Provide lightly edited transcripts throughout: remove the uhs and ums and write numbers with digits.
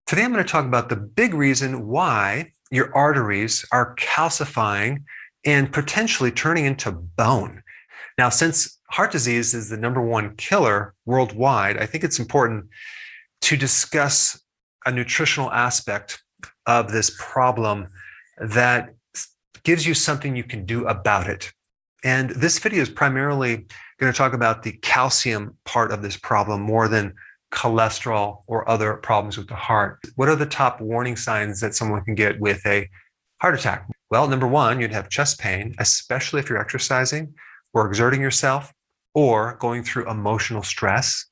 Today, I'm going to talk about the big reason why your arteries are calcifying and potentially turning into bone. Now, since heart disease is the #1 killer worldwide, I think it's important to discuss a nutritional aspect of this problem that gives you something you can do about it. And this video is primarily going to talk about the calcium part of this problem more than cholesterol or other problems with the heart. What are the top warning signs that someone can get with a heart attack? Well, #1, you'd have chest pain, especially if you're exercising or exerting yourself or going through emotional stress.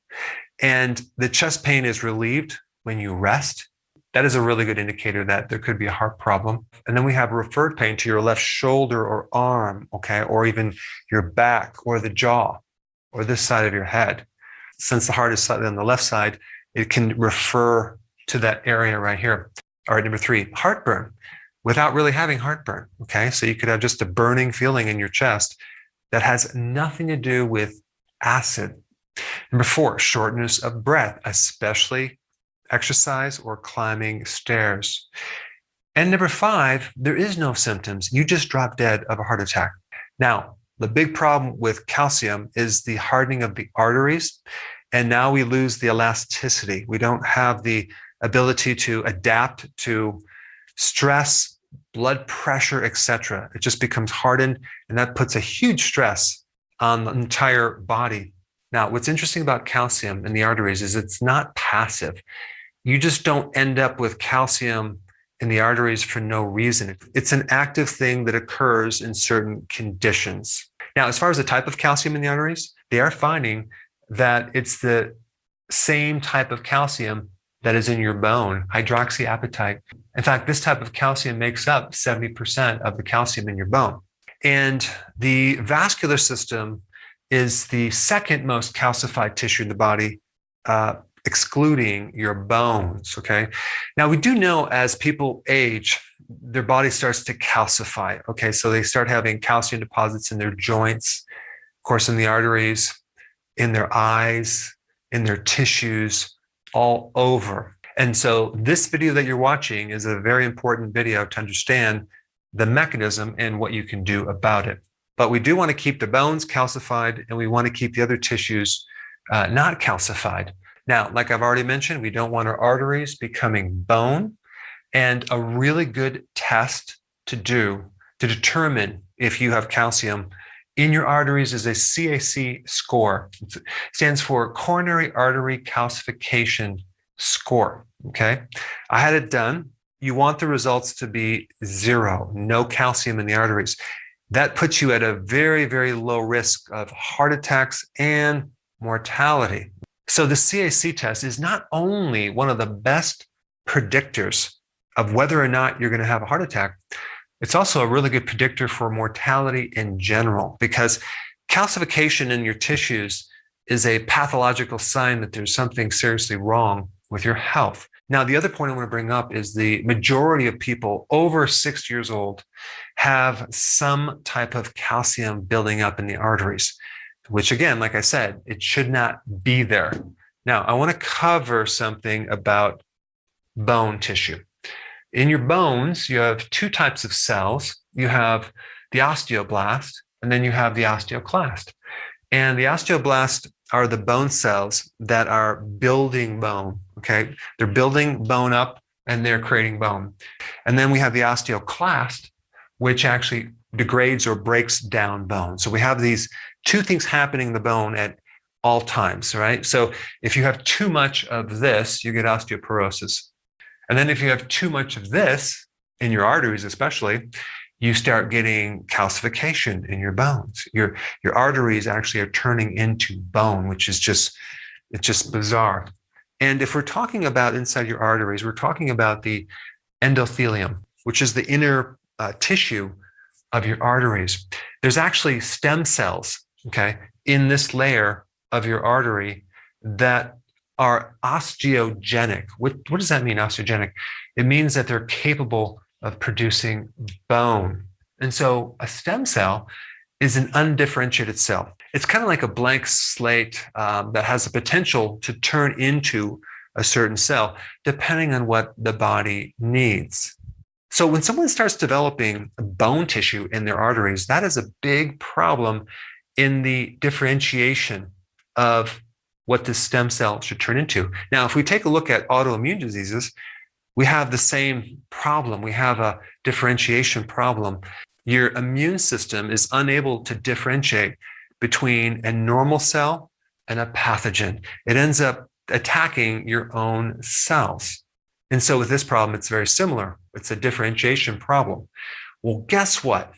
And the chest pain is relieved when you rest. That is a really good indicator that there could be a heart problem. And then we have referred pain to your left shoulder or arm, okay, or even your back or the jaw or this side of your head. Since the heart is slightly on the left side, it can refer to that area right here. All right, #3, heartburn without really having heartburn, okay? So you could have just a burning feeling in your chest that has nothing to do with acid. #4, shortness of breath, especially exercise or climbing stairs. And #5, there is no symptoms. You just drop dead of a heart attack. Now, the big problem with calcium is the hardening of the arteries. And now we lose the elasticity. We don't have the ability to adapt to stress, blood pressure, etc. It just becomes hardened, and that puts a huge stress on the entire body. Now, what's interesting about calcium in the arteries is it's not passive. You just don't end up with calcium in the arteries for no reason. It's an active thing that occurs in certain conditions. Now, as far as the type of calcium in the arteries, they are finding that it's the same type of calcium that is in your bone, hydroxyapatite. In fact, this type of calcium makes up 70% of the calcium in your bone. And the vascular system is the second most calcified tissue in the body, excluding your bones, okay? Now, we do know as people age, their body starts to calcify, okay? So they start having calcium deposits in their joints, of course, in the arteries, in their eyes, in their tissues, all over. And so this video that you're watching is a very important video to understand the mechanism and what you can do about it. But we do want to keep the bones calcified, and we want to keep the other tissues not calcified. Now, like I've already mentioned, we don't want our arteries becoming bone. And a really good test to do to determine if you have calcium in your arteries is a CAC score. It stands for Coronary Artery Calcification score, okay? I had it done. You want the results to be 0, no calcium in the arteries. That puts you at a very, very low risk of heart attacks and mortality. So the CAC test is not only one of the best predictors of whether or not you're going to have a heart attack, it's also a really good predictor for mortality in general, because calcification in your tissues is a pathological sign that there's something seriously wrong with your health. Now, the other point I want to bring up is the majority of people over 6 years old have some type of calcium building up in the arteries, which again, like I said, it should not be there. Now, I want to cover something about bone tissue. In your bones, you have 2 types of cells. You have the osteoblast, and then you have the osteoclast. And the osteoblast are the bone cells that are building bone, okay? They're building bone up, and they're creating bone. And then we have the osteoclast, which actually degrades or breaks down bone. So we have these 2 things happening in the bone at all times, right? So if you have too much of this, you get osteoporosis. And then if you have too much of this in your arteries, especially, you start getting calcification in your bones. Your arteries actually are turning into bone, which is it's just bizarre. And if we're talking about inside your arteries, we're talking about the endothelium, which is the inner tissue of your arteries. There's actually stem cells, okay, in this layer of your artery that are osteogenic. What does that mean, osteogenic? It means that they're capable of producing bone. And so a stem cell is an undifferentiated cell. It's kind of like a blank slate that has the potential to turn into a certain cell, depending on what the body needs. So when someone starts developing bone tissue in their arteries, that is a big problem in the differentiation of what the stem cell should turn into. Now, if we take a look at autoimmune diseases, we have the same problem. We have a differentiation problem. Your immune system is unable to differentiate between a normal cell and a pathogen. It ends up attacking your own cells. And so with this problem, it's very similar. It's a differentiation problem. Well, guess what?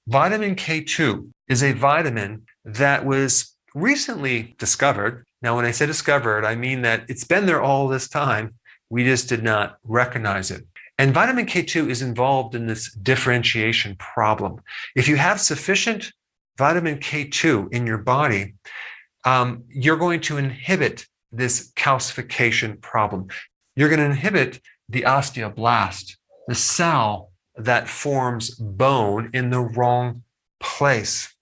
Vitamin K2 is a vitamin that was recently discovered. Now, when I say discovered, I mean that it's been there all this time. We just did not recognize it. And vitamin K2 is involved in this differentiation problem. If you have sufficient vitamin K2 in your body, you're going to inhibit this calcification problem. You're going to inhibit the osteoblast, the cell that forms bone in the wrong place.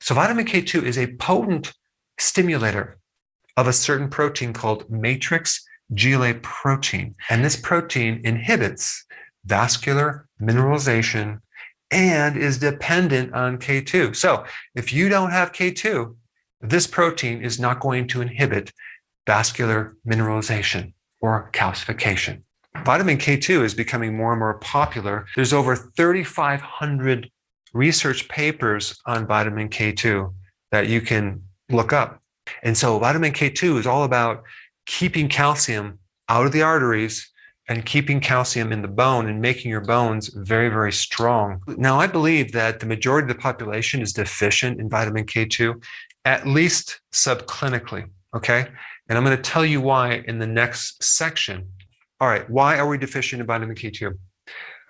So vitamin K2 is a potent stimulator of a certain protein called matrix GLA protein. And this protein inhibits vascular mineralization and is dependent on K2. So if you don't have K2, this protein is not going to inhibit vascular mineralization or calcification. Vitamin K2 is becoming more and more popular. There's over 3,500 research papers on vitamin K2 that you can look up. And so vitamin K2 is all about keeping calcium out of the arteries and keeping calcium in the bone and making your bones very, very strong. Now, I believe that the majority of the population is deficient in vitamin K2, at least subclinically, okay? And I'm going to tell you why in the next section. All right, why are we deficient in vitamin K2?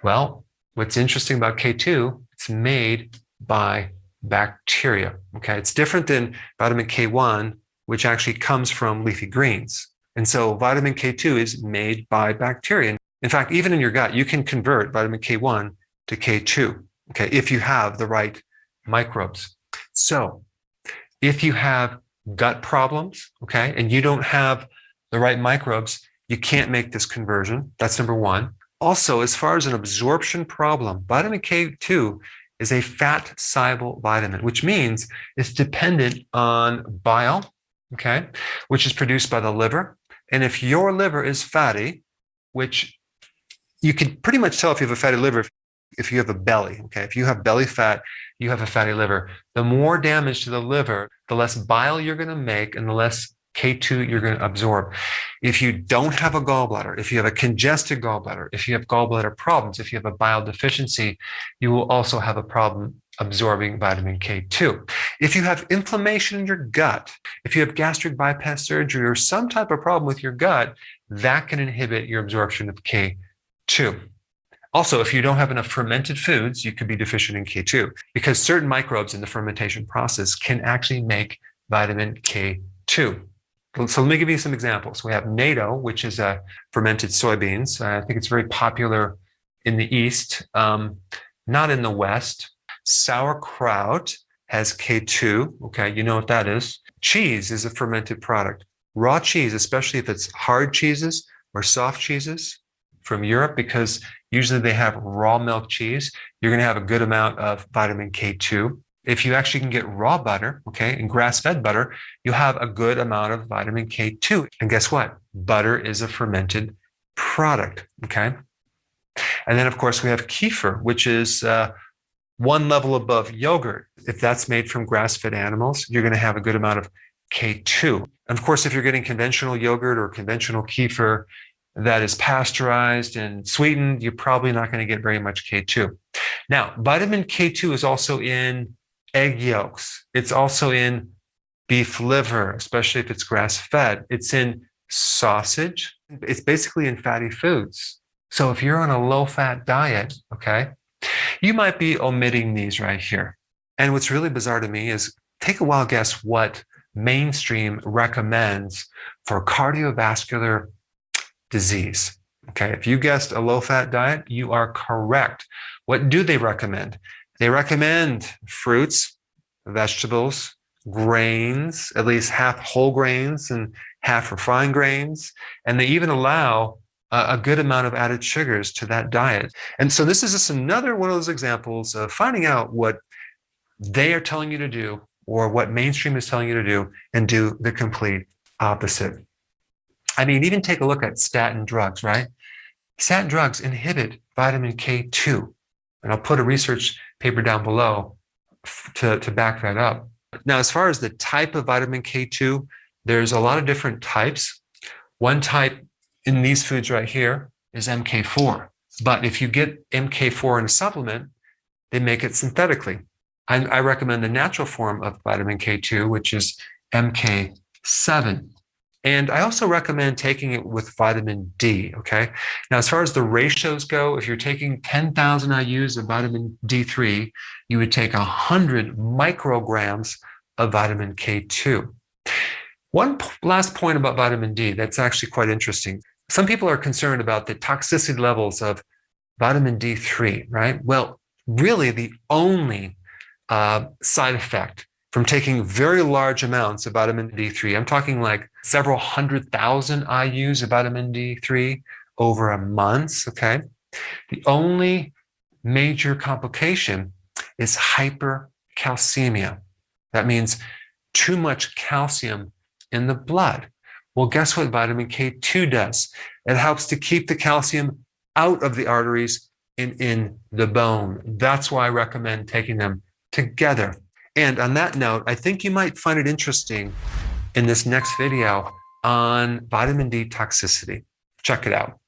Well, what's interesting about K2, it's made by bacteria, okay? It's different than vitamin K1, which actually comes from leafy greens. And so vitamin K2 is made by bacteria. In fact, even in your gut, you can convert vitamin K1 to K2, okay, if you have the right microbes. So if you have gut problems, okay, and you don't have the right microbes, you can't make this conversion. That's number one. Also, as far as an absorption problem, vitamin K2 is a fat-soluble vitamin, which means it's dependent on bile, okay, which is produced by the liver. And if your liver is fatty, which you can pretty much tell if you have a fatty liver if you have a belly, okay? If you have belly fat, you have a fatty liver. The more damage to the liver, the less bile you're going to make and the less K2 you're going to absorb. If you don't have a gallbladder, if you have a congested gallbladder, if you have gallbladder problems, if you have a bile deficiency, you will also have a problem absorbing vitamin K2. If you have inflammation in your gut, if you have gastric bypass surgery or some type of problem with your gut, that can inhibit your absorption of K2. Also, if you don't have enough fermented foods, you could be deficient in K2 because certain microbes in the fermentation process can actually make vitamin K2. So let me give you some examples. We have natto, which is fermented soybeans. I think it's very popular in the East, not in the West. Sauerkraut has K2. Okay, you know what that is. Cheese is a fermented product. Raw cheese, especially if it's hard cheeses or soft cheeses from Europe, because usually they have raw milk cheese, you're going to have a good amount of vitamin K2. If you actually can get raw butter, okay, and grass-fed butter, you have a good amount of vitamin K2. And guess what? Butter is a fermented product, okay? And then, of course, we have kefir, which is one level above yogurt. If that's made from grass-fed animals, you're going to have a good amount of K2. And of course, if you're getting conventional yogurt or conventional kefir that is pasteurized and sweetened, you're probably not going to get very much K2. Now, vitamin K2 is also in egg yolks. It's also in beef liver, especially if it's grass-fed. It's in sausage. It's basically in fatty foods. So if you're on a low-fat diet, okay, you might be omitting these right here. And what's really bizarre to me is take a wild guess what mainstream recommends for cardiovascular disease. Okay, if you guessed a low-fat diet, you are correct. What do they recommend? They recommend fruits, vegetables, grains, at least half whole grains and half refined grains, and they even allow a good amount of added sugars to that diet. And so this is just another one of those examples of finding out what they are telling you to do or what mainstream is telling you to do and do the complete opposite. I mean, even take a look at statin drugs, right? Statin drugs inhibit vitamin K2. And I'll put a research paper down below to back that up. Now, as far as the type of vitamin K2, there's a lot of different types. One type in these foods right here is MK4. But if you get MK4 in a supplement, they make it synthetically. I recommend the natural form of vitamin K2, which is MK7. And I also recommend taking it with vitamin D, okay? Now, as far as the ratios go, if you're taking 10,000 IUs of vitamin D3, you would take 100 micrograms of vitamin K2. One last point about vitamin D that's actually quite interesting. Some people are concerned about the toxicity levels of vitamin D3, right? Well, really the only side effect from taking very large amounts of vitamin D3, I'm talking like several 100,000 IUs of vitamin D3 over a month, okay? The only major complication is hypercalcemia. That means too much calcium in the blood. Well, guess what vitamin K2 does? It helps to keep the calcium out of the arteries and in the bone. That's why I recommend taking them together. And on that note, I think you might find it interesting in this next video on vitamin D toxicity. Check it out.